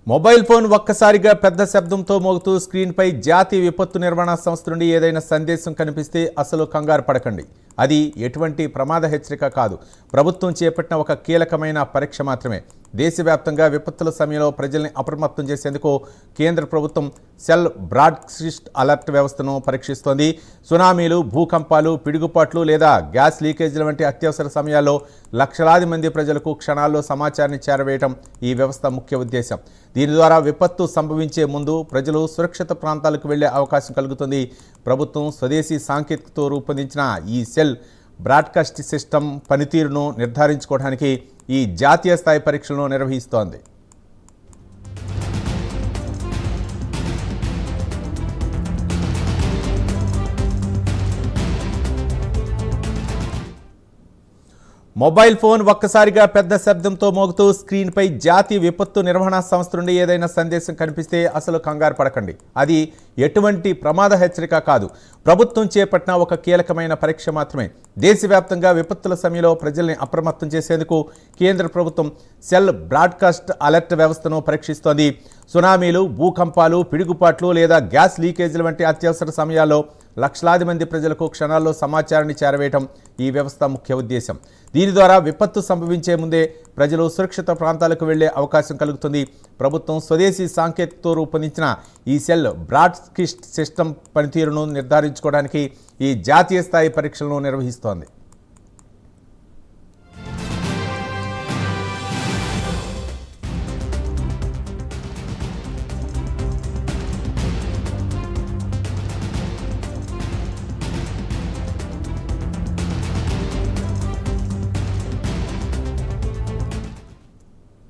Mobile phone ఒక్కసారిగా పెద్ద శబ్దంతో మోగుతూ స్క్రీన్పై జాతీయ విపత్తు నిర్వహణ సంస్థ నుండి ఏదైనా సందేశం కనిపిస్తే అసలు కంగారు పడకండి. అది ఎటువంటి ప్రమాద హెచ్చరిక కాదు. ప్రభుత్వం చేపట్టిన ఒక కీలకమైన పరీక్ష మాత్రమే. దేశవ్యాప్తంగా విపత్తుల సమయంలో ప్రజల్ని అప్రమత్తం చేసేందుకు కేంద్ర ప్రభుత్వం సెల్ బ్రాడ్కాస్ట్ అలర్ట్ వ్యవస్థను పరీక్షిస్తోంది. సునామీలు, భూకంపాలు, పిడుగుపాట్లు లేదా గ్యాస్ లీకేజీల వంటి అత్యవసర సమయాల్లో లక్షలాది మంది ప్రజలకు క్షణాల్లో సమాచారాన్ని చేరవేయడం ఈ వ్యవస్థ ముఖ్య ఉద్దేశం. దీని ద్వారా విపత్తు సంభవించే ముందు ప్రజలు సురక్షిత ప్రాంతాలకు వెళ్లే అవకాశం కలుగుతుంది. ప్రభుత్వం స్వదేశీ సాంకేతికతో రూపొందించిన ఈ సెల్ బ్రాడ్కాస్ట్ సిస్టమ్ పనితీరును నిర్ధారించుకోవడానికి ఈ జాతీయ స్థాయి పరీక్షలను నిర్వహిస్తోంది. మొబైల్ ఫోన్ ఒక్కసారిగా పెద్ద శబ్దంతో మోగుతూ స్క్రీన్పై జాతీయ విపత్తు నిర్వహణ సంస్థ నుండి ఏదైనా సందేశం కనిపిస్తే అసలు కంగారు పడకండి. అది ఎటువంటి ప్రమాద హెచ్చరిక కాదు. ప్రభుత్వం చేపట్టిన ఒక కీలకమైన పరీక్ష మాత్రమే. దేశవ్యాప్తంగా విపత్తుల సమయంలో ప్రజల్ని అప్రమత్తం చేసేందుకు కేంద్ర ప్రభుత్వం సెల్ బ్రాడ్కాస్ట్ అలర్ట్ వ్యవస్థను పరీక్షిస్తోంది. సునామీలు, భూకంపాలు, పిడుగుపాట్లు లేదా గ్యాస్ లీకేజీల వంటి అత్యవసర సమయాల్లో లక్షలాది మంది ప్రజలకు క్షణాల్లో సమాచారాన్ని చేరవేయటం ఈ వ్యవస్థ ముఖ్య ఉద్దేశం. దీని ద్వారా విపత్తు సంభవించే ముందే ప్రజలు సురక్షిత ప్రాంతాలకు వెళ్లే అవకాశం కలుగుతుంది. ప్రభుత్వం స్వదేశీ సాంకేతికతో రూపొందించిన ఈ సెల్ బ్రాడ్కాస్ట్ సిస్టమ్ పనితీరును నిర్ధారించుకోవడానికి ఈ జాతీయ స్థాయి పరీక్షలను నిర్వహిస్తోంది.